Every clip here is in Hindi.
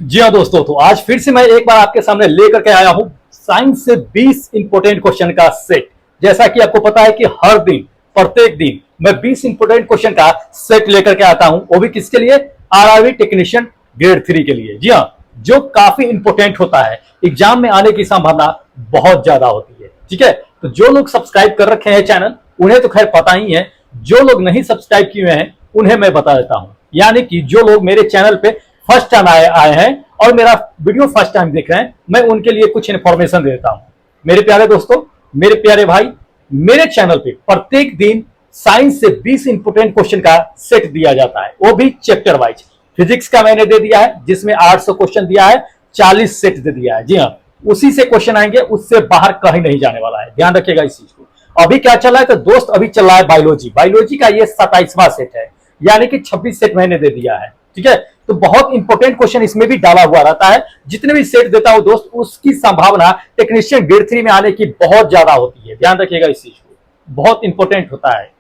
जी हाँ दोस्तों, तो आज फिर से मैं एक बार आपके सामने लेकर के आया हूं साइंस से 20 इंपोर्टेंट क्वेश्चन का सेट। जैसा कि आपको पता है कि हर दिन प्रत्येक दिन मैं 20 इंपोर्टेंट क्वेश्चन का सेट लेकर के आता हूं, वो भी किसके लिए? आरआरबी टेक्नीशियन ग्रेड 3 के लिए। जी हाँ, जो काफी इंपोर्टेंट होता है, एग्जाम में आने की संभावना बहुत ज्यादा होती है। ठीक है, तो जो लोग सब्सक्राइब कर रखे हैं चैनल, उन्हें तो खैर पता ही है। जो लोग नहीं सब्सक्राइब किए हैं उन्हें मैं बता देता हूं, यानी कि जो लोग मेरे चैनल पे फर्स्ट टाइम आए हैं और मेरा वीडियो फर्स्ट टाइम देख रहे हैं, मैं उनके लिए कुछ इंफॉर्मेशन देता हूं। मेरे प्यारे दोस्तों, मेरे प्यारे भाई, मेरे चैनल पे प्रत्येक दिन साइंस से 20 इंपोर्टेंट क्वेश्चन का सेट दिया जाता है, वो भी चैप्टर वाइज। फिजिक्स का मैंने दे दिया है जिसमें 800 क्वेश्चन दिया है, 40 सेट दे दिया है। जी हाँ, उसी से क्वेश्चन आएंगे, उससे बाहर कहीं नहीं जाने वाला है, ध्यान रखिएगा इस चीज को। अभी क्या चल रहा है तो दोस्त, अभी चल रहा है बायोलॉजी। बायोलॉजी का ये 27वां सेट है, यानी कि 26 सेट मैंने दे दिया है। ठीक है, तो बहुत इंपॉर्टेंट क्वेश्चन इसमें भी डाला हुआ रहता है। जितने भी सेट देता हूं दोस्त, उसकी संभावना टेक्नीशियन ग्रेड 3 में आने की बहुत ज्यादा होती है, ध्यान रखिएगा इस चीज को, बहुत इंपॉर्टेंट होता है।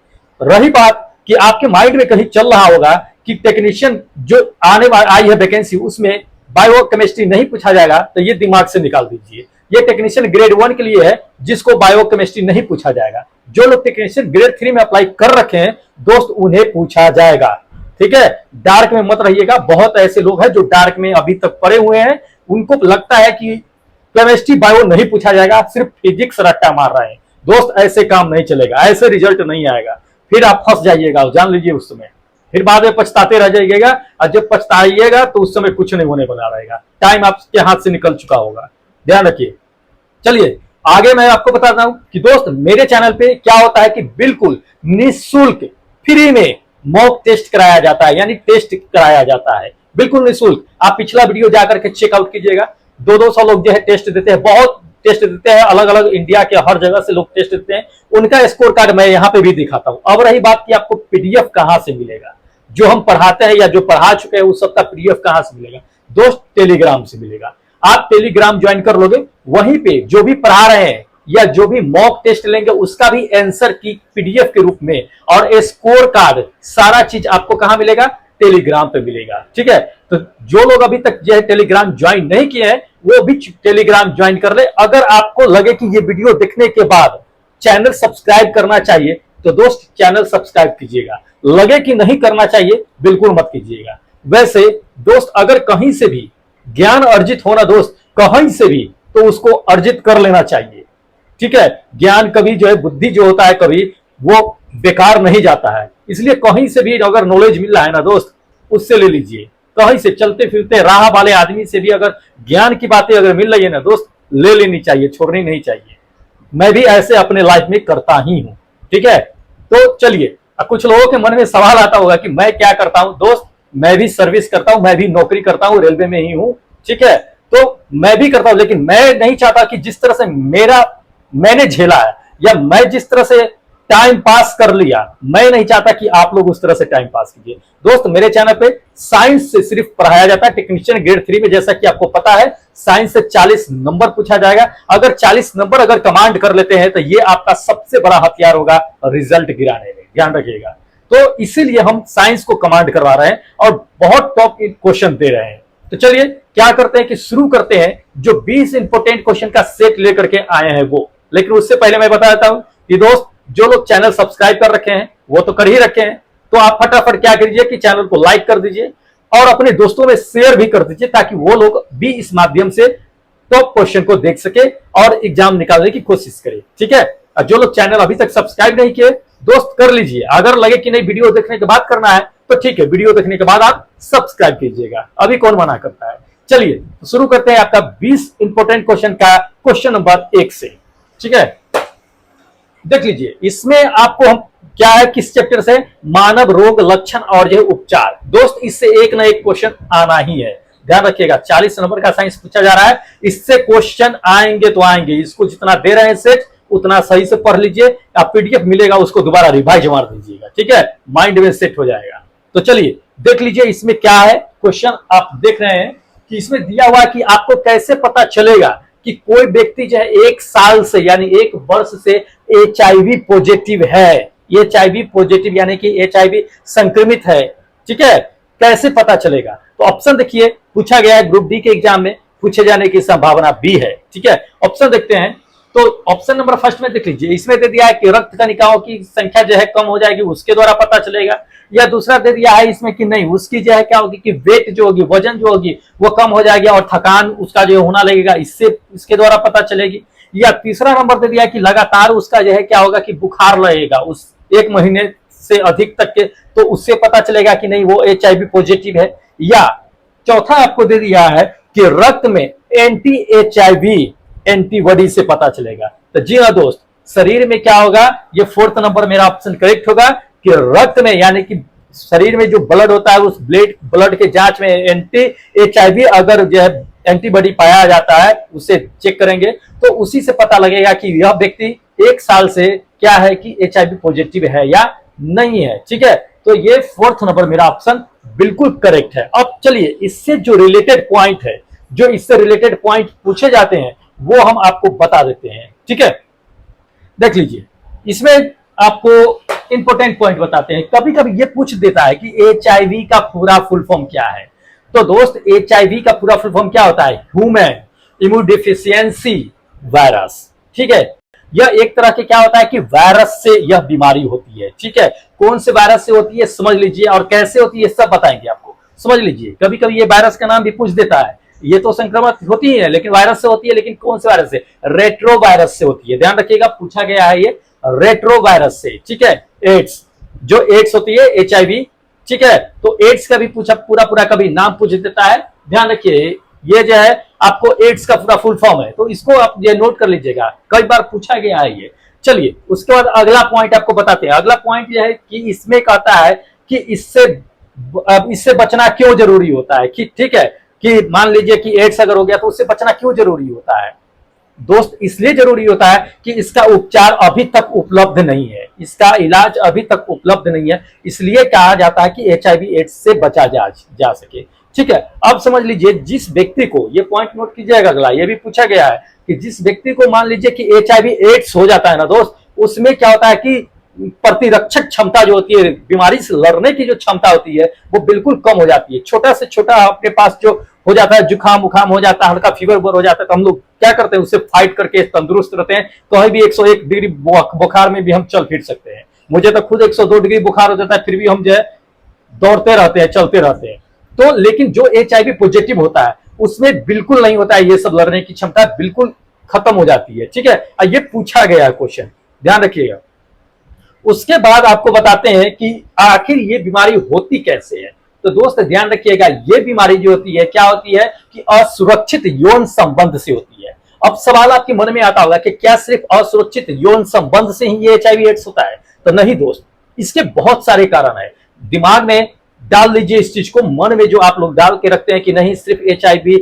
रही बात कि आपके माइंड में कहीं चल रहा होगा कि टेक्नीशियन जो आने आई है वैकेंसी, उसमें बायो केमिस्ट्री नहीं पूछा जाएगा, तो ये दिमाग से निकाल दीजिए। ये टेक्नीशियन ग्रेड 1 के लिए है जिसको बायो केमिस्ट्री नहीं पूछा जाएगा। जो लोग टेक्नीशियन ग्रेड 3 में अप्लाई कर रखे हैं दोस्त, उन्हें पूछा जाएगा। ठीक है, डार्क में मत रहिएगा। बहुत ऐसे लोग हैं जो डार्क में अभी तक पड़े हुए हैं, उनको लगता है कि केमिस्ट्री बायो नहीं पूछा जाएगा, सिर्फ फिजिक्स रट्टा मार रहे हैं। दोस्त, ऐसे काम नहीं चलेगा, ऐसे रिजल्ट नहीं आएगा, फिर आप फंस जाइएगा, जान लीजिए। उस समय फिर बाद में पछताते रह जाइएगा, और जब पछताइएगा तो उस समय कुछ नहीं होने वाला रहेगा, टाइम आपके हाथ से निकल चुका होगा, ध्यान रखिए। चलिए आगे मैं आपको बताता हूं कि दोस्त, मेरे चैनल पे क्या होता है कि बिल्कुल निःशुल्क फ्री में मॉक टेस्ट कराया जाता है, यानी टेस्ट कराया जाता है बिल्कुल निःशुल्क। आप पिछला वीडियो जाकर के चेकआउट कीजिएगा। 200 लोग जो है टेस्ट देते हैं, बहुत टेस्ट देते हैं, अलग अलग इंडिया के हर जगह से लोग टेस्ट देते हैं। उनका स्कोर कार्ड मैं यहाँ पे भी दिखाता हूं। अब रही बात कि आपको पीडीएफ कहां से मिलेगा, जो हम पढ़ाते हैं या जो पढ़ा चुके हैं उस सबका पीडीएफ कहां से मिलेगा दोस्त? टेलीग्राम से मिलेगा। आप टेलीग्राम ज्वाइन कर लोगे, वहीं पे जो भी पढ़ा रहे हैं या जो भी मॉक टेस्ट लेंगे उसका भी आंसर की पीडीएफ के रूप में, और स्कोर कार्ड, सारा चीज आपको कहां मिलेगा? टेलीग्राम पे मिलेगा। ठीक है, तो जो लोग अभी तक जो है टेलीग्राम ज्वाइन नहीं किए हैं, वो भी टेलीग्राम ज्वाइन कर ले। अगर आपको लगे कि ये वीडियो देखने के बाद चैनल सब्सक्राइब करना चाहिए तो दोस्त चैनल सब्सक्राइब कीजिएगा। लगे कि नहीं करना चाहिए, बिल्कुल मत कीजिएगा। वैसे दोस्त, अगर कहीं से भी ज्ञान अर्जित होना दोस्त, कहीं से भी, तो उसको अर्जित कर लेना चाहिए। ठीक है, ज्ञान कभी जो है, बुद्धि जो होता है कभी वो बेकार नहीं जाता है, इसलिए कहीं से भी अगर नॉलेज मिल रहा है ना दोस्त, उससे ले लीजिए। कहीं से चलते फिरते राह वाले आदमी से भी अगर ज्ञान की बातें अगर मिल रही है ना दोस्त, ले लेनी चाहिए, छोड़नी नहीं चाहिए। मैं भी ऐसे अपने लाइफ में करता ही हूं। ठीक है, तो चलिए, कुछ लोगों के मन में सवाल आता होगा कि मैं क्या करता हूं दोस्त, मैं भी सर्विस करता हूं, मैं भी नौकरी करता हूं, रेलवे में ही हूं। ठीक है, तो मैं भी करता हूं, लेकिन मैं नहीं चाहता कि जिस तरह से मैंने झेला है, या मैं जिस तरह से टाइम पास कर लिया, मैं नहीं चाहता कि आप लोग उस तरह से टाइम पास कीजिए। दोस्त, मेरे चैनल पे साइंस से सिर्फ पढ़ाया जाता है टेक्नीशियन ग्रेड 3 में। जैसा कि आपको पता है, साइंस से 40 नंबर पूछा जाएगा। अगर 40 नंबर अगर कमांड कर लेते हैं तो ये आपका सबसे बड़ा हथियार होगा रिजल्ट गिराने में, ध्यान रखिएगा। तो इसीलिए हम साइंस को कमांड करवा रहे हैं और बहुत टॉप क्वेश्चन दे रहे हैं। तो चलिए क्या करते हैं कि शुरू करते हैं, जो 20 इंपोर्टेंट क्वेश्चन का सेट लेकर के आए हैं वो। लेकिन उससे पहले मैं बता देता हूं कि दोस्त, जो लोग चैनल सब्सक्राइब कर रखे हैं वो तो कर ही रखे हैं, तो आप फटाफट क्या करिए कि चैनल को लाइक कर दीजिए और अपने दोस्तों में शेयर भी कर दीजिए, ताकि वो लोग भी इस माध्यम से टॉप क्वेश्चन को देख सके और एग्जाम निकालने की कोशिश करे। ठीक है, और जो लोग चैनल अभी तक सब्सक्राइब नहीं किए दोस्त, कर लीजिए। अगर लगे कि नहीं वीडियो देखने के बाद करना है तो ठीक है, वीडियो देखने के बाद आप सब्सक्राइब कीजिएगा, अभी कौन मना करता है। चलिए तो शुरू करते हैं आपका 20 इंपोर्टेंट क्वेश्चन का क्वेश्चन नंबर 1 से। ठीक है, देख लीजिए, इसमें आपको हम क्या है, किस चैप्टर से? मानव रोग लक्षण और जो उपचार। दोस्त, इससे एक ना एक क्वेश्चन आना ही है, ध्यान रखिएगा। 40 नंबर का साइंस पूछा जा रहा है, इससे क्वेश्चन आएंगे तो आएंगे। इसको जितना दे रहे हैं सेट, उतना सही से पढ़ लीजिए। आप पीडीएफ मिलेगा उसको दोबारा रिवाइज मार दीजिएगा, ठीक है, माइंड में सेट हो जाएगा। तो चलिए देख लीजिए इसमें क्या है क्वेश्चन। आप देख रहे हैं कि इसमें दिया हुआ है कि आपको कैसे पता चलेगा कि कोई व्यक्ति जो है 1 साल से, यानी 1 वर्ष से HIV पॉजिटिव है। HIV पॉजिटिव यानी कि HIV संक्रमित है। ठीक है, कैसे पता चलेगा? तो ऑप्शन देखिए, पूछा गया है ग्रुप डी के एग्जाम में, पूछे जाने की संभावना बी है। ठीक है, ऑप्शन देखते हैं। तो ऑप्शन नंबर फर्स्ट में देख लीजिए, इसमें दे दिया है कि रक्त कणिकाओं की संख्या जो है कम हो जाएगी, उसके द्वारा पता चलेगा। या दूसरा दे दिया है इसमें कि नहीं, उसकी जो है क्या होगी कि वेट जो होगी, वजन जो होगी वो कम हो जाएगी और थकान उसका जो होना लगेगा, इससे इसके द्वारा पता चलेगी। या तीसरा नंबर दे दिया है कि लगातार उसका जो है क्या होगा कि बुखार लगेगा उस 1 महीने से अधिक तक के, तो उससे पता चलेगा कि नहीं वो HIV पॉजिटिव है। या चौथा आपको दे दिया है कि रक्त में एंटी HIV एंटीबॉडी से पता चलेगा। तो जी हाँ दोस्त, शरीर में क्या होगा, ये फोर्थ नंबर मेरा ऑप्शन करेक्ट होगा कि रक्त में, यानी कि शरीर में जो ब्लड होता है उस ब्लड के जांच में एंटी HIV अगर जो है एंटीबॉडी पाया जाता है, उसे चेक करेंगे तो उसी से पता लगेगा कि यह व्यक्ति 1 साल से क्या है कि HIV पॉजिटिव है या नहीं है। ठीक है, तो ये फोर्थ नंबर मेरा ऑप्शन बिल्कुल करेक्ट है। अब चलिए इससे जो रिलेटेड पॉइंट है, जो इससे रिलेटेड पॉइंट पूछे जाते हैं वो हम आपको बता देते हैं। ठीक है, देख लीजिए, इसमें आपको इंपॉर्टेंट पॉइंट बताते हैं। कभी कभी ये पूछ देता है कि HIV का पूरा फुल फॉर्म क्या है। तो दोस्त, HIV का पूरा फुल फॉर्म क्या होता है? Human immunodeficiency virus. ठीक है, यह एक तरह के क्या होता है कि वायरस से यह बीमारी होती है। ठीक है, कौन से वायरस से होती है समझ लीजिए, और कैसे होती है सब बताएंगे आपको, समझ लीजिए। कभी कभी ये वायरस का नाम भी पूछ देता है, ये तो संक्रमण होती है लेकिन वायरस से होती है, लेकिन कौन से वायरस से? रेट्रो वायरस से होती है। ध्यान रखिएगा, पूछा गया है ये रेट्रो वायरस से। ठीक है, एड्स, जो एड्स होती है HIV। ठीक है, तो एड्स का भी पूछा, पूरा कभी नाम पूछ देता है। ध्यान रखिए, ये जो है आपको एड्स का पूरा फुल फॉर्म है, तो इसको आप ये नोट कर लीजिएगा, कई बार पूछा गया है ये। चलिए उसके बाद अगला पॉइंट आपको बताते हैं। अगला पॉइंट यह है कि इसमें कहता है कि इससे बचना क्यों जरूरी होता है। कि ठीक है, कि मान लीजिए कि एड्स अगर हो गया तो उससे बचना क्यों जरूरी होता है? दोस्त, इसलिए जरूरी होता है कि इसका उपचार अभी तक उपलब्ध नहीं है, इसका इलाज अभी तक उपलब्ध नहीं है, इसलिए कहा जाता है कि HIV एड्स से बचा जा सके। ठीक है, अब समझ लीजिए, जिस व्यक्ति को, ये पॉइंट नोट कीजिएगा, अगला ये भी पूछा गया है कि जिस व्यक्ति को मान लीजिए कि HIV एड्स हो जाता है ना दोस्त, उसमें क्या होता है कि प्रतिरक्षक क्षमता जो होती है, बीमारी से लड़ने की जो क्षमता होती है वो बिल्कुल कम हो जाती है। छोटा से छोटा अपने पास जो हो जाता है, जुकाम उखाम हो जाता है, हल्का फीवर हो जाता है, तो हम लोग क्या करते हैं, उससे फाइट करके तंदुरुस्त रहते हैं। कहीं भी 101 डिग्री बुखार में भी हम चल फिर सकते हैं। मुझे तो खुद 102 डिग्री बुखार हो जाता है, फिर भी हम जो है दौड़ते रहते हैं, चलते रहते हैं। तो लेकिन जो HIV पॉजिटिव होता है उसमें बिल्कुल नहीं होता है, ये सब लड़ने की क्षमता बिल्कुल खत्म हो जाती है। ठीक है, ये पूछा गया क्वेश्चन, ध्यान रखिएगा। उसके बाद आपको बताते हैं कि आखिर ये बीमारी होती कैसे है। तो दोस्त ध्यान रखिएगा, ये बीमारी जो होती है क्या होती है कि असुरक्षित यौन संबंध से होती है। अब सवाल आपके मन में आता होगा कि क्या सिर्फ असुरक्षित यौन संबंध से ही ये HIV एड्स होता है? तो नहीं दोस्त, इसके बहुत सारे कारण है। दिमाग में डाल लीजिए इस चीज को, मन में जो आप लोग डाल के रखते हैं कि नहीं सिर्फ HIV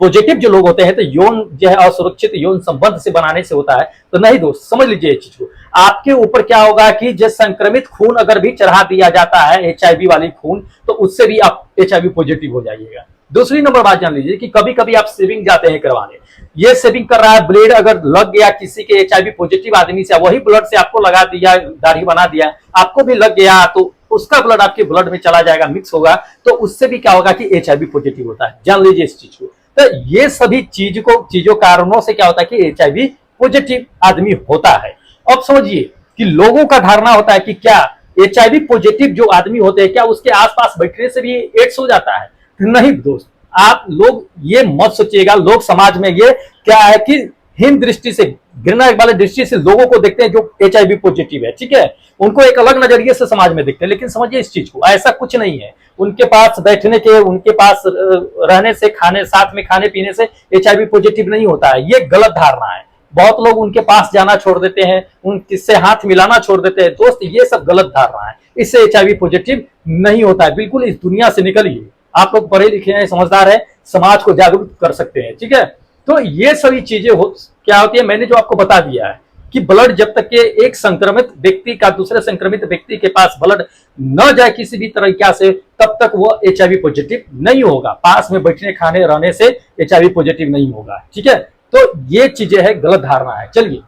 पॉजिटिव जो लोग होते हैं तो यौन जो है असुरक्षित यौन संबंध से बनाने से होता है, तो नहीं दोस्त, समझ लीजिए इस चीज को। आपके ऊपर क्या होगा कि जो संक्रमित खून अगर भी चढ़ा दिया जाता है HIV वाली खून, तो उससे भी आप HIV पॉजिटिव हो जाइएगा। दूसरी नंबर बात जान लीजिए कि कभी कभी आप सेविंग जाते हैं करवाने, ये सेविंग कर रहा है, ब्लेड अगर लग गया किसी के HIV पॉजिटिव आदमी से, वही ब्लड से आपको लगा दिया, दाढ़ी बना दिया, आपको भी लग गया, तो उसका ब्लड आपके ब्लड में चला जाएगा, मिक्स होगा, तो उससे भी क्या होगा कि HIV पॉजिटिव होता है। जान लीजिए इस चीज को। तो ये सभी चीजों कारणों से क्या होता है कि HIV पॉजिटिव आदमी होता है। अब समझिए कि लोगों का धारणा होता है कि क्या HIV पॉजिटिव जो आदमी होते हैं क्या उसके आसपास बैठने से भी एड्स हो जाता है? नहीं दोस्त, आप लोग ये मत सोचिएगा। लोग समाज में ये क्या है कि हीन दृष्टि से, घृणा वाले दृष्टि से लोगों को देखते हैं जो HIV पॉजिटिव है। ठीक है, उनको एक अलग नजरिए से समाज में देखते हैं, लेकिन समझिए इस चीज को, ऐसा कुछ नहीं है। उनके पास बैठने के, उनके पास रहने से, खाने, साथ में खाने पीने से HIV पॉजिटिव नहीं होता है, ये गलत धारणा है। बहुत लोग उनके पास जाना छोड़ देते हैं, उनसे हाथ मिलाना छोड़ देते हैं। दोस्त, ये सब गलत धारणा है, इससे HIV पॉजिटिव नहीं होता है। बिल्कुल इस दुनिया से निकलिए। आप लोग पढ़े लिखे हैं, समझदार है, समाज को जागरूक कर सकते हैं। ठीक है, तो ये सभी चीजें क्या होती है, मैंने जो आपको बता दिया है कि ब्लड जब तक के एक संक्रमित व्यक्ति का दूसरे संक्रमित व्यक्ति के पास ब्लड न जाए किसी भी तरीका से, तब तक वो HIV पॉजिटिव नहीं होगा। पास में बैठने, खाने, रहने से HIV पॉजिटिव नहीं होगा। ठीक है, तो ये चीजें है, गलत धारणा है। चलिए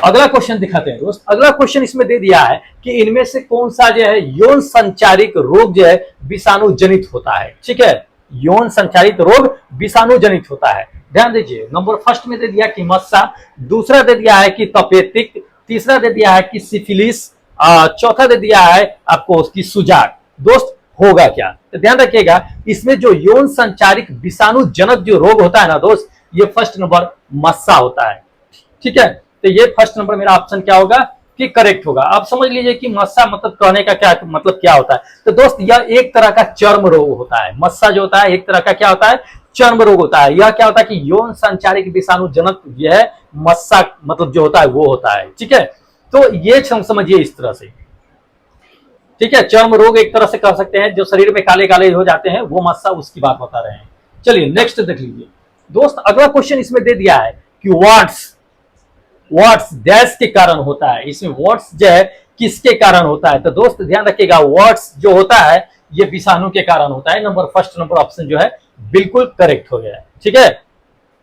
अगला क्वेश्चन दिखाते हैं दोस्त। अगला क्वेश्चन इसमें दे दिया है कि इनमें से कौन सा जो है यौन संचारित रोग जो है विषाणु जनित होता है। ठीक है, यौन संचारित रोग विषाणु जनित होता है। ध्यान दीजिए, नंबर फर्स्ट में दे दिया कि मस्सा, दूसरा दे दिया है कि तपेदिक, तीसरा दे दिया है कि सिफिलिस, चौथा दे दिया है आपको उसकी सुजाक। दोस्त होगा क्या, तो ध्यान रखिएगा, इसमें जो यौन संचारित विषाणु जनक जो रोग होता है ना दोस्त, ये फर्स्ट नंबर मस्सा होता है। ठीक है, तो ये फर्स्ट नंबर मेरा ऑप्शन क्या होगा कि करेक्ट होगा। आप समझ लीजिए कि मस्सा मतलब कहने का क्या मतलब क्या होता है। तो दोस्त यह एक तरह का चर्म रोग होता है। मस्सा जो होता है एक तरह का क्या होता है, चर्म रोग होता है। यह क्या होता है कि यौन संचारित विषाणु जनक जो है मस्सा मतलब जो होता है वो होता है। ठीक है, तो ये समझिए इस तरह से। ठीक है, चर्म रोग एक तरह से कह सकते हैं, जो शरीर में काले काले हो जाते हैं वो मस्सा, उसकी बात बता रहे हैं। चलिए नेक्स्ट देख लीजिए दोस्त। अगला क्वेश्चन इसमें दे दिया है कि वाट्स डैश के कारण होता है। इसमें वाट्स जो है किसके कारण होता है। तो दोस्त ध्यान रखिएगा, वाट्स जो होता है ये विषाणु के कारण होता है। नंबर फर्स्ट नंबर ऑप्शन जो है बिल्कुल करेक्ट हो गया है। ठीक है,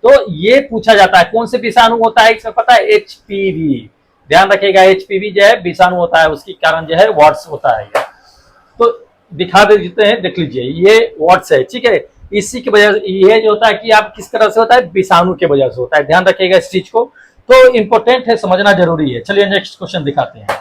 तो ये पूछा जाता है कौन से विषाणु होता है, इसमें पता है एचपीवी। ध्यान रखिएगा, एचपीवी जो है विषाणु होता है, उसके कारण जो है वाट्स होता है। तो दिखा देते हैं, देख लीजिए ये वाट्स है। ठीक है, इसी की वजह से ये जो होता है कि आप किस तरह से होता है, विषाणु की वजह से होता है। ध्यान रखिएगा इस चीज को, तो इंपॉर्टेंट है, समझना जरूरी है। चलिए नेक्स्ट क्वेश्चन दिखाते हैं।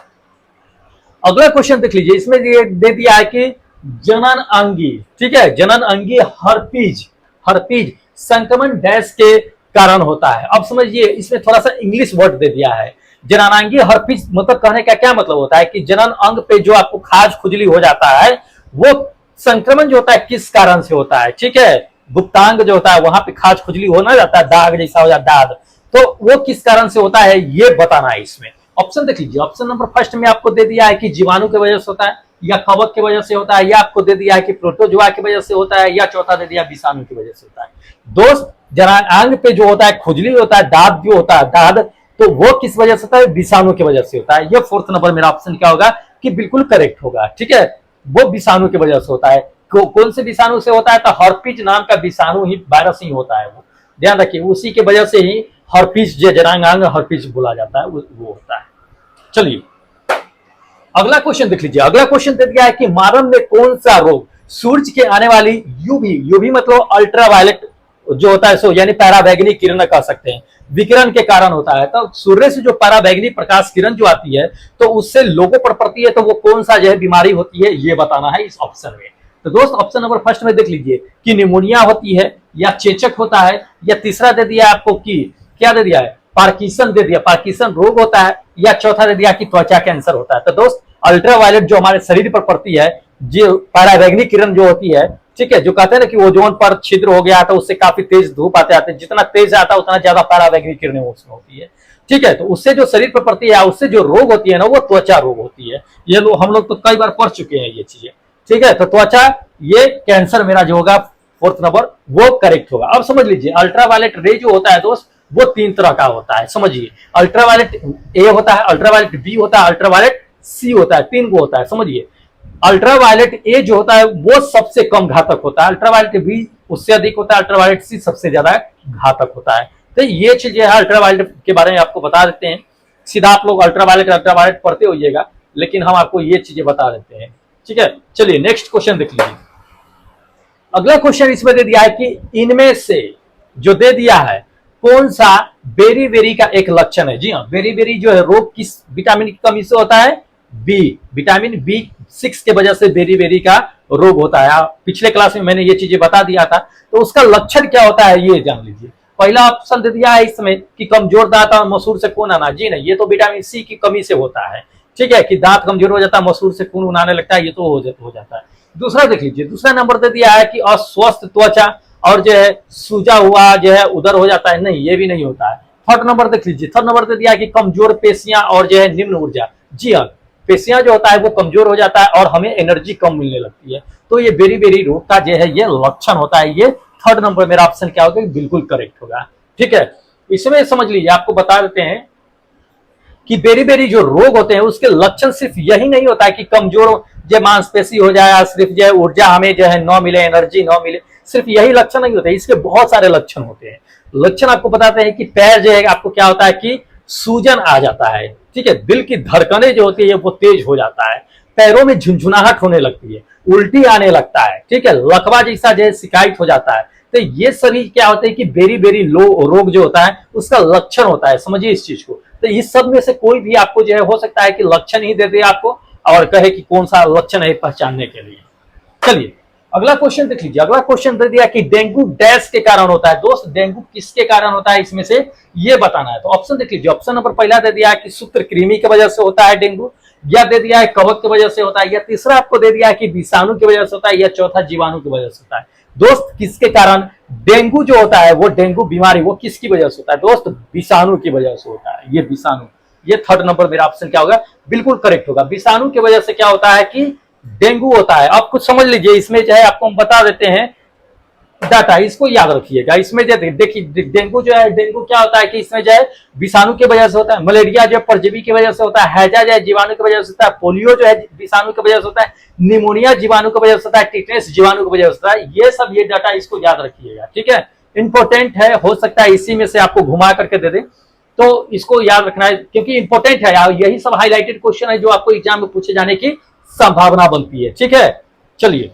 अगला क्वेश्चन देख लीजिए, इसमें ये दे दिया है कि जनन अंगी, ठीक है, जनन अंगी हर्पीज संक्रमण डैश के कारण होता है। अब समझिए, इसमें थोड़ा सा इंग्लिश वर्ड दे दिया है। जननांगी हर्पीज मतलब कहने का क्या मतलब होता है कि जनन अंग पे जो आपको खाज खुजली हो जाता है, वो संक्रमण जो होता है किस कारण से होता है। ठीक है, गुप्तांग जो होता है वहां पे खाज खुजली होना जाता है, दाग जैसा हो जाता है, दाग, तो वो किस कारण से होता है ये बताना है इसमें। ऑप्शन देख लीजिए, ऑप्शन नंबर फर्स्ट में आपको दे दिया है कि जीवाणु की वजह से होता है, या कवक की वजह से होता है, या आपको दे दिया है कि प्रोटोजोआ की वजह से होता है, या चौथा दे दिया विषाणु की वजह से होता है। दोस्त जनांग पे जो होता है खुजली होता है, दाद जो होता है, दाद, तो वो किस वजह से होता है, विषाणु की वजह से होता है। ये फोर्थ नंबर मेरा ऑप्शन क्या होगा कि बिल्कुल करेक्ट होगा। ठीक है, वो विषाणु की वजह से होता है। कौन से विषाणु से होता है, तो हर्पीज नाम का विषाणु ही, वायरस ही होता है वो। ध्यान रखिए, उसी की वजह से ही हर्पीज जो जनांगांग हर्पीज बोला जाता है वो होता है। चलिए अगला क्वेश्चन देख लीजिए। अगला क्वेश्चन दे दिया है कि मानव में कौन सा रोग सूरज के आने वाली यूवी मतलब अल्ट्रावायलेट जो होता है, सो यानी पैराबैंगनी किरण कह सकते हैं, विकिरण के कारण होता है। तो सूर्य से जो पैराबैंगनी प्रकाश किरण जो आती है तो उससे लोगों पर पड़ती है, तो वो कौन सा जो है बीमारी होती है ये बताना है इस ऑप्शन में। तो दोस्त ऑप्शन नंबर फर्स्ट में देख लीजिए कि निमोनिया होती है, या चेचक होता है, या तीसरा दे दिया आपको कि क्या दे दिया है, पार्किंसन दे दिया, पार्किंसन रोग होता है, या चौथा दे दिया कि त्वचा कैंसर होता है। तो दोस्त अल्ट्रावायलेट जो हमारे शरीर पर पड़ती है, जो पैराबैंगनी किरण जो होती है, ठीक है, जो कहते हैं ना कि ओजोन पर छिद्र हो गया तो उससे काफी तेज धूप आते आते, जितना तेज आता है उतना ज्यादा पैराबैंगनी किरणें उसमें होती है। ठीक है, तो उससे जो शरीर पर पड़ती है, उससे जो रोग होती है ना वो त्वचा रोग होती है। ये हम लोग तो कई बार पढ़ चुके हैं ये चीजें। ठीक है, तो त्वचा, ये कैंसर मेरा जो होगा फोर्थ नंबर वो करेक्ट होगा। अब समझ लीजिए, अल्ट्रावायलेट रे जो होता है दोस्त वो तीन तरह का होता है। समझिए, अल्ट्रावायलेट ए होता है, अल्ट्रावायलेट बी होता है, अल्ट्रावायलेट सी होता है, तीन को होता है। समझिए, अल्ट्रावायलेट ए जो होता है वो सबसे कम घातक होता है, अल्ट्रावायलेट बी उससे अधिक होता है, अल्ट्रावायलेट सी सबसे ज्यादा घातक होता है। तो ये चीजें अल्ट्रावायलेट के बारे में आपको बता देते हैं। सीधा आप लोग अल्ट्रावायलेट पढ़ते होइएगा, लेकिन हम आपको ये चीजें बता देते हैं। ठीक है, चलिए नेक्स्ट क्वेश्चन देख लीजिए। अगला क्वेश्चन इसमें दे दिया है कि इनमें से जो दे दिया है कौन सा बेरी का एक लक्षण है। जी हाँ, बेरी जो है रोग किस विटामिन की कमी से होता है, बी, विटामिन B6 के वजह से बेरी का रोग होता है। पिछले क्लास में मैंने ये चीजें बता दिया था, तो उसका लक्षण क्या होता है ये जान लीजिए। पहला ऑप्शन दे दिया है इसमें कि कमजोर दांत और मसूर से खून आना। जी नहीं, ये तो विटामिन सी की कमी से होता है। ठीक है, कि दांत कमजोर हो जाता है, मसूर से खून आने लगता है, ये तो हो जाता है। दूसरा देख लीजिए, दूसरा नंबर दे दिया है कि अस्वस्थ त्वचा और जो है सूजा हुआ जो है उधर हो जाता है, नहीं ये भी नहीं होता है। थर्ड नंबर देख लीजिए, थर्ड नंबर दे दिया है कि कमजोर पेशियां और जो है निम्न ऊर्जा। जी हाँ, पेशियां जो होता है वो कमजोर हो जाता है और हमें एनर्जी कम मिलने लगती है, तो ये बेरी रोग का जो है ये लक्षण होता है। ये थर्ड नंबर मेरा ऑप्शन क्या होगा, बिल्कुल करेक्ट होगा। ठीक है, इसमें समझ लीजिए, आपको बता देते हैं कि बेरी जो रोग होते हैं उसके लक्षण सिर्फ यही नहीं होता है कि कमजोर जो मांसपेशी हो जाए, सिर्फ जो है ऊर्जा हमें जो है न मिले, एनर्जी न मिले, सिर्फ यही लक्षण नहीं होते, इसके बहुत सारे लक्षण होते हैं। लक्षण आपको बताते हैं कि पैर जो है आपको क्या होता है कि सूजन आ जाता है, ठीक है, दिल की धड़कनें जो होती है वो तेज हो जाता है, पैरों में झुनझुनाहट होने लगती है, उल्टी आने लगता है, ठीक है, लकवा जैसा जो है शिकायत हो जाता है। तो ये सभी क्या होता है कि बेरी बेरी लो रोग जो होता है उसका लक्षण होता है, समझिए इस चीज को। तो इस सब में से कोई भी आपको जो है हो सकता है कि लक्षण ही दे दे आपको और कहे कि कौन सा लक्षण है पहचानने के लिए। चलिए अगला क्वेश्चन देख लीजिए। अगला क्वेश्चन दे दिया कि डेंगू डैश के कारण होता है। दोस्त डेंगू किसके कारण होता है इसमें से ये बताना है। तो ऑप्शन देख लीजिए। ऑप्शन नंबर पहला दे दिया है कि सूत्रकृमि की वजह से होता है डेंगू, या दे दिया है कवक की वजह से होता है, या तीसरा आपको दे दिया है कि विषाणु की वजह से होता है, या चौथा जीवाणु की वजह से होता है। दोस्त किसके कारण डेंगू जो होता है वो डेंगू बीमारी वो किसकी वजह से होता है? दोस्त विषाणु की वजह से होता है। ये विषाणु, ये थर्ड नंबर मेरा ऑप्शन क्या होगा, बिल्कुल करेक्ट होगा। विषाणु की वजह से क्या होता है कि डेंगू होता है। आप कुछ समझ लीजिए, इसमें जो है आपको हम बता देते हैं डाटा, इसको याद रखिएगा। इसमें जो देखिए डेंगू जो है, डेंगू क्या होता है कि इसमें जो है विषाणु की वजह से होता है, मलेरिया जो है परजीवी की वजह से होता है, हैजा जो है जीवाणु की वजह से होता है, पोलियो जो है विषाणु की वजह से होता है, निमोनिया जीवाणु की वजह से होता है, टिटनेस जीवाणु की वजह से होता है। ये सब ये डाटा इसको याद रखिएगा, ठीक है, इंपॉर्टेंट है। हो सकता है इसी में से आपको घुमा करके दे दे, तो इसको याद रखना है क्योंकि इंपॉर्टेंट है। यही सब हाईलाइटेड क्वेश्चन है जो आपको एग्जाम में पूछे जाने की संभावना बनती है, ठीक है। चलिए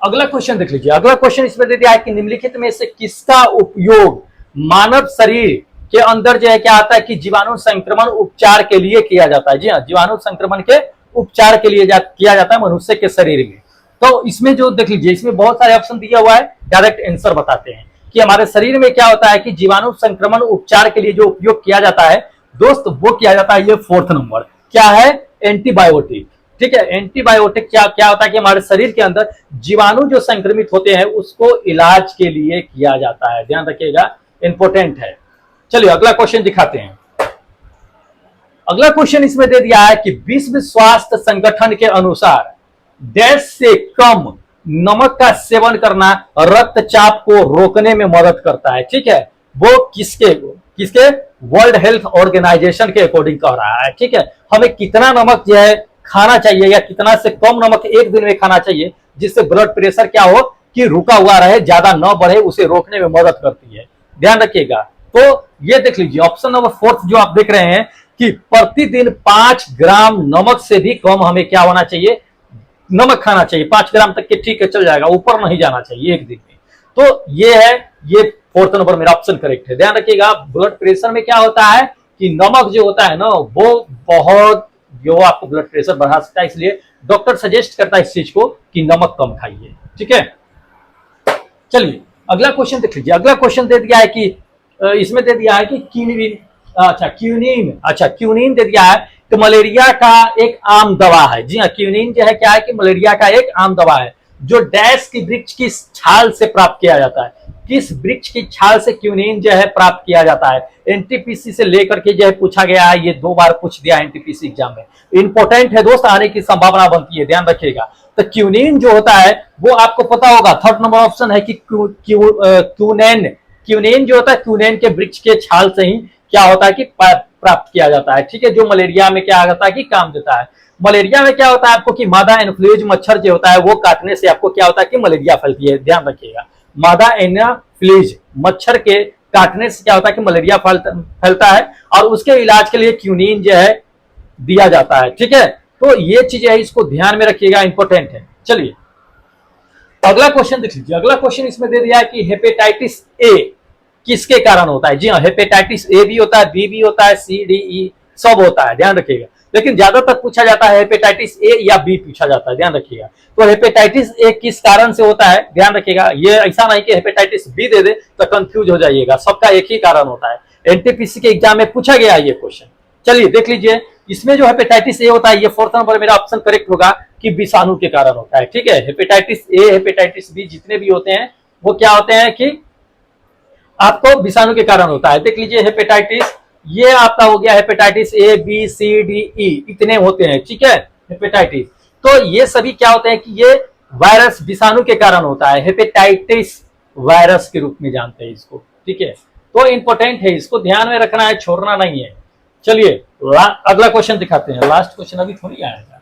अगला क्वेश्चन देख लीजिए। अगला क्वेश्चन इसमें दे दिया है कि निम्नलिखित में से किसका उपयोग मानव शरीर के अंदर जो है क्या आता है कि जीवाणु संक्रमण उपचार के लिए किया जाता है। जी हाँ, जीवाणु संक्रमण के उपचार के लिए किया जाता है मनुष्य के शरीर में। तो इसमें जो देख लीजिए, इसमें बहुत सारे ऑप्शन दिया हुआ है, डायरेक्ट आंसर बताते हैं कि हमारे शरीर में क्या होता है कि जीवाणु संक्रमण उपचार के लिए जो उपयोग किया जाता है दोस्त, वो किया जाता है ये फोर्थ नंबर क्या है, एंटीबायोटिक, ठीक है। एंटीबायोटिक क्या होता है कि हमारे शरीर के अंदर जीवाणु जो संक्रमित होते हैं उसको इलाज के लिए किया जाता है, ध्यान रखिएगा, इंपॉर्टेंट है। चलिए अगला क्वेश्चन दिखाते हैं। अगला क्वेश्चन इसमें दे दिया है कि विश्व स्वास्थ्य संगठन के अनुसार डैश से कम नमक का सेवन करना रक्तचाप को रोकने में मदद करता है, ठीक है। वो किसके वर्ल्ड हेल्थ ऑर्गेनाइजेशन के अकॉर्डिंग कह रहा है, ठीक है। हमें कितना नमक जो है खाना चाहिए या कितना से कम नमक एक दिन में खाना चाहिए जिससे ब्लड प्रेशर क्या हो कि रुका हुआ रहे, ज्यादा न बढ़े, उसे रोकने में मदद करती है, ध्यान रखिएगा। तो ये देख लीजिए ऑप्शन नंबर फोर्थ जो आप देख रहे हैं कि प्रतिदिन 5 ग्राम नमक से भी कम हमें क्या होना चाहिए, नमक खाना चाहिए। 5 ग्राम तक के ठीक है चल जाएगा, ऊपर नहीं जाना चाहिए एक दिन में। तो ये है, ये फोर्थ नंबर मेरा ऑप्शन करेक्ट है। ध्यान रखिएगा ब्लड प्रेशर में क्या होता है कि नमक जो होता है ना वो बहुत जो आपको ब्लड प्रेशर बढ़ा सकता है, इसलिए डॉक्टर सजेस्ट करता है इस चीज को कि नमक कम खाइए, ठीक है। चलिए अगला क्वेश्चन देख लीजिए। अगला क्वेश्चन दे दिया है कि इसमें दे दिया है कि क्यूनिन दे दिया है कि मलेरिया का एक आम दवा है। जी हाँ, क्यूनिन जो है क्या है कि मलेरिया का एक आम दवा है जो डैश की वृक्ष की छाल से प्राप्त किया जाता है। किस वृक्ष की छाल से क्यूनिन जो है प्राप्त किया जाता है? एनटीपीसी से लेकर के जो है पूछा गया है, ये 2 बार पूछ दिया एनटीपीसी एग्जाम में, इंपॉर्टेंट है दोस्त, आने की संभावना बनती है, ध्यान रखिएगा। तो क्यूनिन जो होता है वो आपको पता होगा, थर्ड नंबर ऑप्शन है कि क्यूनिन जो होता है क्यूनिन के वृक्ष के छाल से ही क्या होता है कि प्राप्त किया जाता है, ठीक है। जो मलेरिया में क्या होता है कि काम देता है। मलेरिया में क्या होता है आपको कि मादा एनोफिलीज मच्छर जो होता है वो काटने से आपको क्या होता है कि मलेरिया फैलती है, ध्यान रखिएगा। मादा एनोफिलीज मच्छर के काटने से क्या होता है कि मलेरिया फैलता है और उसके इलाज के लिए क्यूनिन जो है दिया जाता है, ठीक है। तो ये चीजें है, इसको ध्यान में रखिएगा, इंपॉर्टेंट है। चलिए अगला क्वेश्चन देख लीजिए। अगला क्वेश्चन इसमें दे दिया है कि हेपेटाइटिस ए किसके कारण होता है? जी हाँ, हेपेटाइटिस ए भी होता है, बी भी होता है, सी डी ई सब होता है, ध्यान रखिएगा। लेकिन ज्यादातर पूछा जाता है हेपेटाइटिस ए या बी पूछा जाता है, ध्यान रखिएगा। तो हेपेटाइटिस ए किस कारण से होता है, ध्यान रखिएगा। ये ऐसा नहीं कि हेपेटाइटिस बी दे दे तो कंफ्यूज हो जाइएगा, सबका एक ही कारण होता है। एनटीपीसी के एग्जाम में पूछा गया ये क्वेश्चन। चलिए देख लीजिए, इसमें जो हेपेटाइटिस ए होता है ये फोर्थ नंबर मेरा ऑप्शन करेक्ट होगा कि विषाणु के कारण होता है, ठीक है। हेपेटाइटिस ए हेपेटाइटिस बी जितने भी होते हैं वो क्या होते हैं कि आपको विषाणु के कारण होता है। देख लीजिए हेपेटाइटिस ये आपका हो गया hepatitis A B C D E इतने होते हैं, ठीक है, हेपेटाइटिस। तो ये सभी क्या होते हैं कि ये वायरस विषाणु के कारण होता है, हेपेटाइटिस वायरस के रूप में जानते हैं इसको, ठीक है। तो इंपॉर्टेंट है, इसको ध्यान में रखना है, छोड़ना नहीं है। चलिए अगला क्वेश्चन दिखाते हैं, लास्ट क्वेश्चन अभी थोड़ी आएगा।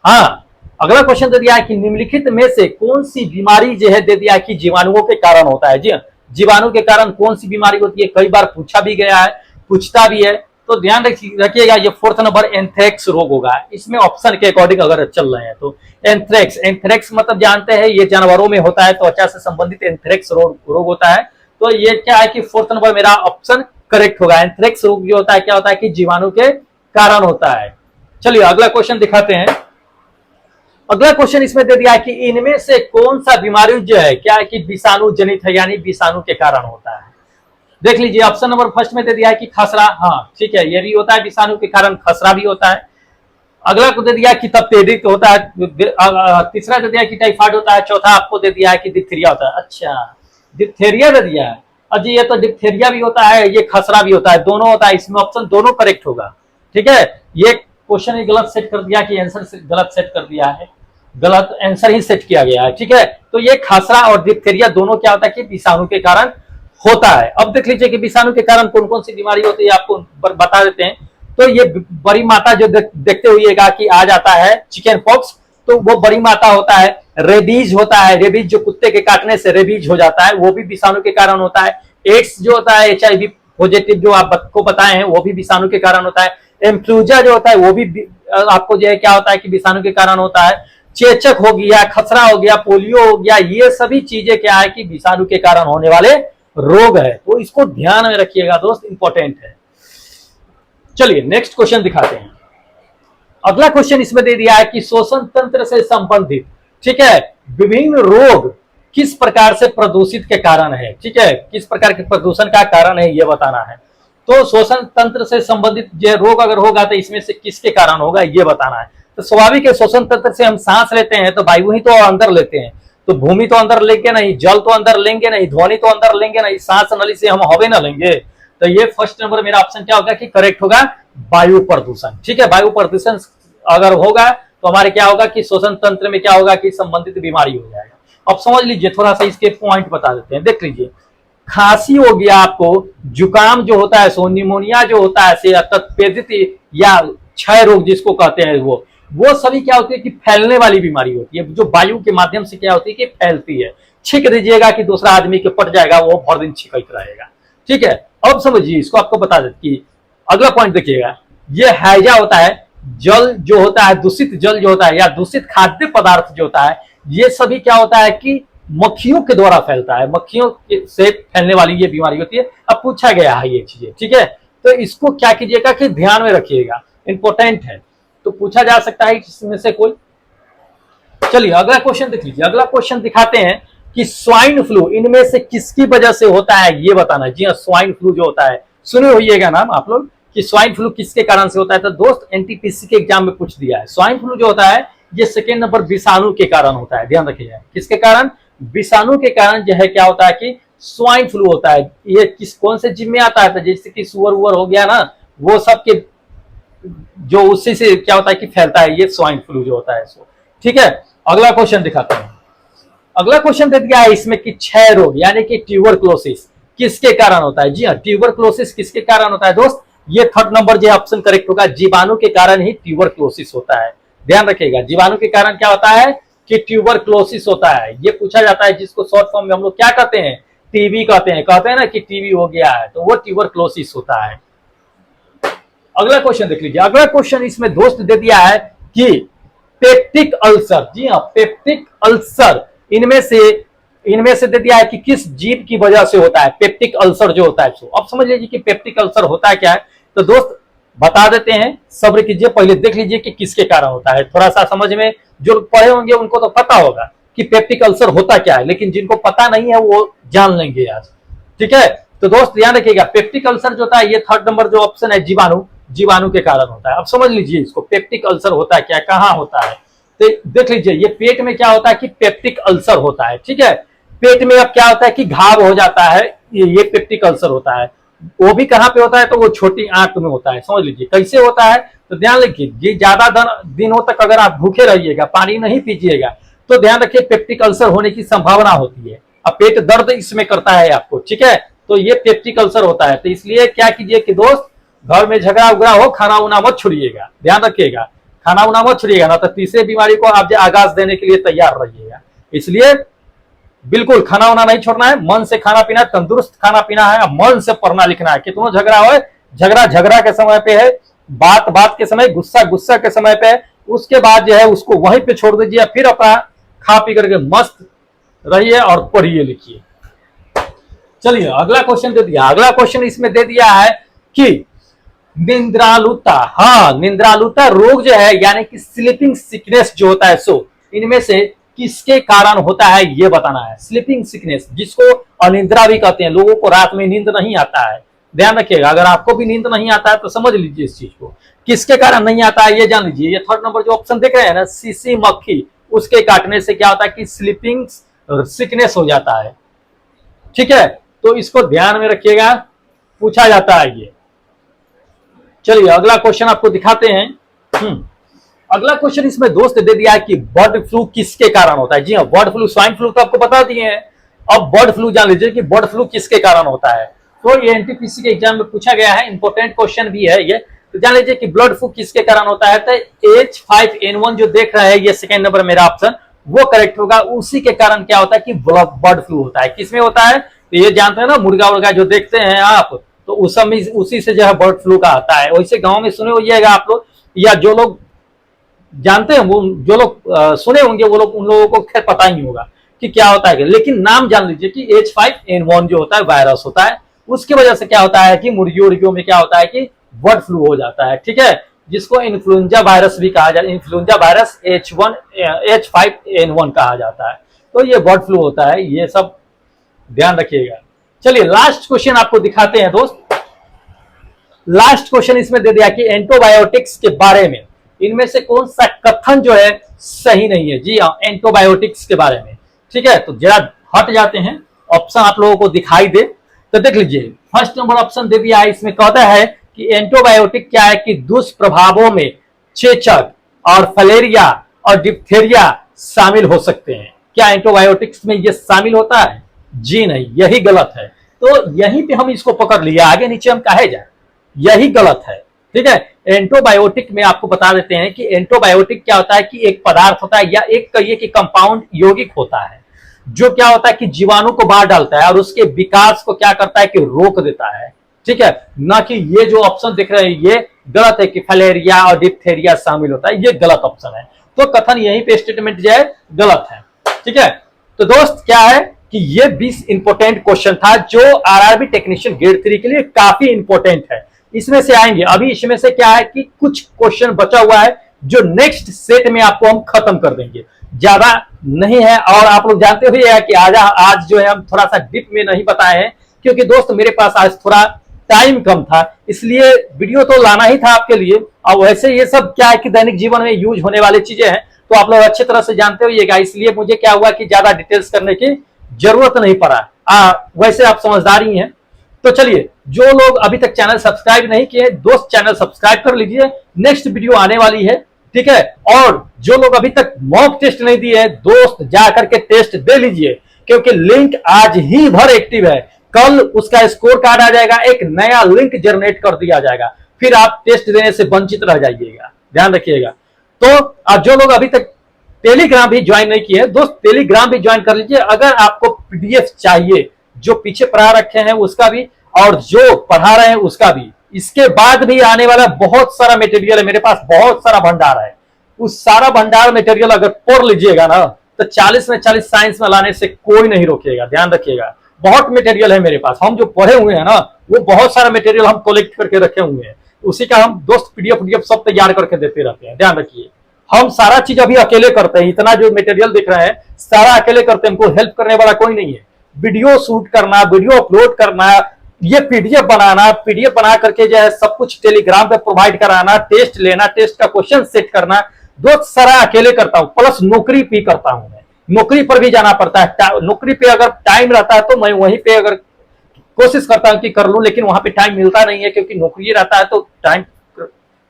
हाँ, अगला क्वेश्चन दे दिया है कि निम्नलिखित में से कौन सी बीमारी जो है दे दिया है कि जीवाणुओं के कारण होता है। जी हाँ, जीवाणु के कारण कौन सी बीमारी होती है, कई बार पूछा भी गया है। पूछता भी है। तो ध्यान रखिएगा, ये फोर्थ नंबर एंथ्रेक्स रोग होगा। इसमें ऑप्शन के अकॉर्डिंग अगर चल रहे हैं तो एंथ्रेक्स मतलब जानते हैं ये जानवरों में होता है, त्वचा से संबंधित एंथ्रेक्स रोग होता है। तो ये क्या है कि फोर्थ नंबर मेरा ऑप्शन करेक्ट होगा। एंथ्रेक्स रोग जो होता है क्या होता है कि जीवाणु के कारण होता है। चलिए अगला क्वेश्चन दिखाते हैं। अगला क्वेश्चन इसमें दे दिया है कि इनमें से कौन सा बीमारी जो है क्या है कि विषाणु जनित है, यानी विषाणु के कारण होता है। देख लीजिए ऑप्शन नंबर फर्स्ट में दे दिया है कि खसरा, हाँ ठीक है, ये भी होता है विषाणु के कारण, खसरा भी होता है। अगला को दे दिया कि तपेदिक होता है, तीसरा दे दिया कि टाइफाइड होता है, चौथा आपको दे दिया है कि डिप्थीरिया होता है। अच्छा, डिप्थीरिया दे दिया है। अजी ये तो डिप्थीरिया भी होता है, ये खसरा भी होता है, दोनों होता है। इसमें ऑप्शन दोनों करेक्ट होगा। ठीक है, ये क्वेश्चन गलत सेट कर दिया कि आंसर गलत सेट कर दिया है, गलत आंसर ही सेट किया गया है। ठीक है, तो ये खसरा और डिप्थीरिया दोनों क्या होता है कि विषाणु के कारण होता है। अब देख लीजिए कि विषाणु के कारण कौन कौन सी बीमारी होती है, आपको बता देते हैं। तो ये बड़ी माता जो देखते हुएगा कि आ जाता है चिकन पॉक्स, तो वो बड़ी माता होता है। रेबीज होता है, रेबीज जो कुत्ते के काटने से रेबीज हो जाता है, वो भी विषाणु के कारण होता है। एड्स जो होता है, HIV पॉजिटिव जो आपको बताए हैं, वो भी विषाणु के कारण होता है। इन्फ्लुएंजा जो होता है वो भी आपको जो है क्या होता है कि विषाणु के कारण होता है। चेचक हो गया, खसरा हो गया, पोलियो हो गया, ये सभी चीजें क्या है कि विषाणु के कारण होने वाले रोग है। तो इसको ध्यान में रखिएगा दोस्त, इंपॉर्टेंट है। चलिए नेक्स्ट क्वेश्चन दिखाते हैं। अगला क्वेश्चन इसमें दे दिया है कि श्वसन तंत्र से संबंधित, ठीक है, विभिन्न रोग किस प्रकार से प्रदूषित के कारण है। ठीक है, किस प्रकार के प्रदूषण का कारण है ये बताना है। तो श्वसन तंत्र से संबंधित जो रोग अगर होगा तो इसमें से किसके कारण होगा ये बताना है। तो स्वाभाविक है, श्वसन तंत्र से हम सांस लेते हैं तो वायु ही तो अंदर लेते हैं, तो भूमि तो अंदर लेंगे नहीं, जल तो अंदर लेंगे नहीं, ध्वनि तो अंदर लेंगे नहीं, सांस नली से हम हवा न लेंगे। तो ये फर्स्ट नंबर मेरा ऑप्शन क्या होगा कि करेक्ट होगा, वायु प्रदूषण। ठीक है, वायु प्रदूषण अगर होगा तो हमारे क्या होगा कि श्वसन तंत्र में क्या होगा कि संबंधित बीमारी हो जाएगा। अब समझ लीजिए, थोड़ा सा इसके पॉइंट बता देते हैं। देख लीजिए, खांसी हो गया आपको, जुकाम जो होता है, सो निमोनिया जो होता है, तपेदिक या क्षय रोग जिसको कहते हैं, वो सभी क्या होती है कि फैलने वाली बीमारी होती है, जो वायु के माध्यम से क्या होती है कि फैलती है। छींक दीजिएगा कि दूसरा आदमी के पट जाएगा, वो भर दिन छिकते रहेगा। ठीक है, अब समझिए इसको, आपको बता दें कि अगला पॉइंट देखिएगा, ये हैजा होता है, जल जो होता है, दूषित जल जो होता है या दूषित खाद्य पदार्थ जो होता है, ये सभी क्या होता है कि मक्खियों के द्वारा फैलता है, मक्खियों से फैलने वाली ये बीमारी होती है। अब पूछा गया है ये चीजें, ठीक है, तो इसको क्या कीजिएगा कि ध्यान में रखिएगा, इंपॉर्टेंट है, तो पूछा जा सकता है इसमें से कोई। चलिए अगला क्वेश्चन देख लीजिए। अगला क्वेश्चन दिखाते हैं कि स्वाइन फ्लू इनमें से किसकी वजह से होता है ये बताना। जी हाँ, स्वाइन फ्लू जो होता है, सुने होइएगा नाम आप लोग कि स्वाइन फ्लू किसके कारण से होता है। तो दोस्त एनटीपीसी के एग्जाम में पूछ दिया है, स्वाइन फ्लू जो होता है ये सेकेंड नंबर विषाणु के कारण होता है। ध्यान रखिएगा, किसके कारण, विषाणु के कारण जो है क्या होता है कि स्वाइन फ्लू होता है। ये किस कौन से जीव में आता है, तो जैसे कि सुअर वुअर हो गया ना, वो सब के जो उसी से क्या होता है कि फैलता है ये स्वाइन फ्लू जो होता है। ठीक है, अगला क्वेश्चन दिखाते हैं। अगला क्वेश्चन दे दिया है इसमें कि क्षय रोग यानी कि ट्यूबरक्लोसिस किसके कारण होता है। जी हाँ, ट्यूबरक्लोसिस किसके कारण होता है दोस्त, ये थर्ड नंबर जो ऑप्शन करेक्ट होगा, जीवाणु के कारण ही ट्यूबरक्लोसिस होता है। ध्यान रखिएगा, जीवाणु के कारण क्या होता है कि ट्यूबरक्लोसिस होता है। ये पूछा जाता है, जिसको शॉर्ट फॉर्म में हम लोग क्या कहते हैं, टीबी कहते हैं ना कि टीबी हो गया है, तो वो ट्यूबरक्लोसिस होता है। अगला क्वेश्चन देख लीजिए। अगला क्वेश्चन इसमें दोस्त दे दिया है कि पेप्टिक अल्सर, जी हाँ पेप्टिक अल्सर इनमें से दे दिया है कि किस जीव की वजह से होता है पेप्टिक अल्सर जो होता है। अब समझ लीजिए कि पेप्टिक अल्सर होता है क्या है, तो दोस्त बता देते हैं, सब्र कीजिए, पहले देख लीजिए कि किसके कारण होता है। थोड़ा सा समझ में जो पढ़े होंगे उनको तो पता होगा कि पेप्टिक अल्सर होता क्या है, लेकिन जिनको पता नहीं है वो जान लेंगे आज। ठीक है, तो दोस्त ध्यान रखिएगा, पेप्टिक अल्सर जो होता है ये थर्ड नंबर जो ऑप्शन है जीवाणु के कारण होता है। अब समझ लीजिए इसको, पेप्टिक अल्सर होता है क्या, कहाँ होता है, तो देख लीजिए ये पेट में क्या होता है कि पेप्टिक अल्सर होता है। ठीक है, पेट में अब क्या होता है कि घाव हो जाता है, ये पेप्टिक अल्सर होता है। वो भी कहाँ पे होता है, तो वो छोटी आंत में होता है। समझ लीजिए कैसे होता है, तो ध्यान रखिए, ये ज्यादा दिनों तक अगर आप भूखे रहिएगा, पानी नहीं पीजिएगा, तो ध्यान रखिए पेप्टिक अल्सर होने की संभावना होती है। अब पेट दर्द इसमें करता है आपको, ठीक है, तो ये पेप्टिक अल्सर होता है। तो इसलिए क्या कीजिए कि दोस्त, घर में झगड़ा उगड़ा हो, खाना उना मत छुड़िएगा, ध्यान रखिएगा, खाना उना मत छुड़िएगा, ना तो तीसरे बीमारी को आप आगाज देने के लिए तैयार रहिएगा। इसलिए बिल्कुल खाना उना नहीं छोड़ना है, मन से खाना पीना, तंदुरुस्त खाना पीना है, मन से पढ़ना लिखना है। कितना झगड़ा हो झगड़ा झगड़ा के समय पे है, बात बात के समय, गुस्सा गुस्सा के समय पे है। उसके बाद जो है उसको वहीं पे छोड़ दीजिए, फिर अपना खा पी करके मस्त रहिए और पढ़िए लिखिए। चलिए अगला क्वेश्चन दे दिया। अगला क्वेश्चन इसमें दे दिया है कि निंद्रालुता, हाँ निंद्रालुता रोग जो है यानी कि स्लीपिंग सिकनेस जो होता है, सो इनमें से किसके कारण होता है ये बताना है। स्लीपिंग सिकनेस जिसको अनिद्रा भी कहते हैं, लोगों को रात में नींद नहीं आता है। ध्यान रखिएगा, अगर आपको भी नींद नहीं आता है तो समझ लीजिए इस चीज को, किसके कारण नहीं आता है ये जान लीजिए। ये थर्ड नंबर जो ऑप्शन देख रहे हैं ना, सीसी मक्खी, उसके काटने से क्या होता है कि स्लीपिंग सिकनेस हो जाता है। ठीक है, तो इसको ध्यान में रखिएगा, पूछा जाता है ये। चलिए अगला क्वेश्चन आपको दिखाते हैं। अगला क्वेश्चन इसमें दोस्त दे दिया है कि बर्ड फ्लू किसके कारण होता है। जी हाँ, बर्ड फ्लू, स्वाइन फ्लू तो आपको बता दिए हैं, अब बर्ड फ्लू जान लीजिए कि बर्ड फ्लू किसके कारण होता है। तो ये एनटीपीसी के एग्जाम में पूछा गया है, इंपॉर्टेंट क्वेश्चन भी है ये। तो जान लीजिए कि बर्ड फ्लू किसके कारण होता है। तो H5N1 जो देख रहे हैं, ये सेकेंड नंबर मेरा ऑप्शन वो करेक्ट होगा। उसी के कारण क्या होता है कि बर्ड फ्लू होता है। किसमें होता है तो ये जानते हैं ना, मुर्गा उर्गा जो देखते हैं आप, तो उस समय उसी से जो है बर्ड फ्लू का आता है। वैसे गांव में सुने होइएगा आप लोग, या जो लोग जानते हैं वो, जो लोग सुने होंगे वो लोग, उन लोगों को खैर पता ही होगा कि क्या होता है। लेकिन नाम जान लीजिए कि H5N1 जो होता है वायरस होता है, उसकी वजह से क्या होता है कि मुर्गियों उर्गियों में क्या होता है कि बर्ड फ्लू हो जाता है। ठीक है, जिसको इन्फ्लुएंजा वायरस भी कहा जाता है, इन्फ्लुएंजा वायरस H5N1 कहा जाता है। तो ये बर्ड फ्लू होता है, ये सब ध्यान रखिएगा। चलिए लास्ट क्वेश्चन आपको दिखाते हैं दोस्त। लास्ट क्वेश्चन इसमें दे दिया कि एंटीबायोटिक्स के बारे में इनमें से कौन सा कथन जो है सही नहीं है। जी हाँ, एंटीबायोटिक्स के बारे में। ठीक है, तो जरा हट जाते हैं, ऑप्शन आप लोगों को दिखाई दे तो देख लीजिए। फर्स्ट नंबर ऑप्शन दे दिया है, इसमें कहता है कि एंटीबायोटिक क्या है कि दुष्प्रभावों में चेचक और फलेरिया और डिप्थेरिया शामिल हो सकते हैं। क्या एंटीबायोटिक्स में ये शामिल होता है? जी नहीं, यही गलत है। तो यहीं पे हम इसको पकड़ लिया, आगे नीचे हम काहे जाए, यही गलत है। ठीक है, एंटीबायोटिक में आपको बता देते हैं कि एंटीबायोटिक क्या होता है कि एक पदार्थ होता है या एक कहिए कि कंपाउंड यौगिक होता है, जो क्या होता है कि जीवाणु को बाहर डालता है और उसके विकास को क्या करता है कि रोक देता है। ठीक है, ना कि ये जो ऑप्शन दिख रहे हैं ये गलत है कि फलेरिया और डिप्थेरिया शामिल होता है, ये गलत ऑप्शन है। तो कथन यहीं पे स्टेटमेंट जो है गलत है। ठीक है, तो दोस्त क्या है कि ये 20 इंपोर्टेंट क्वेश्चन था जो आरआरबी टेक्नीशियन ग्रेड 3 के लिए काफी इंपोर्टेंट है। इसमें से आएंगे, अभी इसमें से क्या है कि कुछ क्वेश्चन बचा हुआ है जो नेक्स्ट सेट में आपको हम खत्म कर देंगे, ज्यादा नहीं है। और आप लोग जानते हुए कि आज जो है हम थोड़ा सा डीप में नहीं बताए हैं, क्योंकि दोस्त मेरे पास आज थोड़ा टाइम कम था, इसलिए वीडियो तो लाना ही था आपके लिए। और वैसे ये सब क्या है कि दैनिक जीवन में यूज होने वाली चीजें हैं, तो आप लोग अच्छी तरह से जानते होइएगा, इसलिए मुझे क्या हुआ कि ज्यादा डिटेल्स करने की जरूरत नहीं पड़ा। वैसे आप समझदार ही हैं। तो चलिए, जो लोग अभी तक चैनल सब्सक्राइब नहीं किए दोस्त, चैनल सब्सक्राइब कर लीजिए, नेक्स्ट वीडियो आने वाली है। ठीक है, और जो लोग अभी तक मॉक टेस्ट नहीं दिए दोस्त, जाकर के टेस्ट दे लीजिए, क्योंकि लिंक आज ही भर एक्टिव है, कल उसका स्कोर कार्ड आ जाएगा, एक नया लिंक जनरेट कर दिया जाएगा, फिर आप टेस्ट देने से वंचित रह जाइएगा, ध्यान रखिएगा। तो जो लोग अभी तक टेलीग्राम भी ज्वाइन नहीं किए दोस्त, टेलीग्राम भी ज्वाइन कर लीजिए। अगर आपको पीडीएफ चाहिए, जो पीछे पढ़ा रखे हैं उसका भी, और जो पढ़ा रहे हैं उसका भी, इसके बाद भी आने वाला बहुत सारा मटेरियल है मेरे पास, बहुत सारा भंडार है। उस सारा भंडार मटेरियल अगर पढ़ लीजिएगा ना, तो 40 में 40 साइंस में लाने से कोई नहीं रोकेगा, ध्यान रखिएगा। बहुत मटेरियल है मेरे पास, हम जो पढ़े हुए हैं ना, वो बहुत सारा मटेरियल हम कलेक्ट करके रखे हुए हैं, उसी का हम दोस्त पीडीएफ सब तैयार करके देते रहते हैं, ध्यान रखिए। हम सारा चीज अभी अकेले करते हैं, इतना जो मटेरियल दिख रहा है सारा अकेले करते हैं, हमको हेल्प करने वाला कोई नहीं है। वीडियो शूट करना, वीडियो अपलोड करना, ये पीडीएफ बनाना, पीडीएफ बना करके जो है सब कुछ टेलीग्राम पे प्रोवाइड कराना, टेस्ट लेना, टेस्ट का क्वेश्चन सेट करना, दोस्त सारा अकेले करता हूं। प्लस नौकरी भी करता हूं, मैं नौकरी पर भी जाना पड़ता है। नौकरी पे अगर टाइम रहता है तो मैं वहीं पे अगर कोशिश करता हूं कि कर लूं, लेकिन वहां पे टाइम मिलता नहीं है, क्योंकि नौकरी रहता है तो टाइम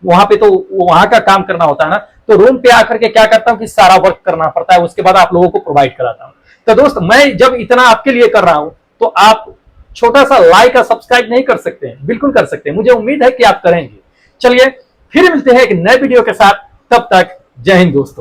वहां पे तो वहां का काम करना होता है ना। तो रूम पे आकर के क्या करता हूं कि सारा वर्क करना पड़ता है, उसके बाद आप लोगों को प्रोवाइड कराता हूं। तो दोस्त मैं जब इतना आपके लिए कर रहा हूं, तो आप छोटा सा लाइक और सब्सक्राइब नहीं कर सकते हैं? बिल्कुल कर सकते हैं, मुझे उम्मीद है कि आप करेंगे। चलिए फिर मिलते हैं एक नए वीडियो के साथ, तब तक जय हिंद दोस्तों।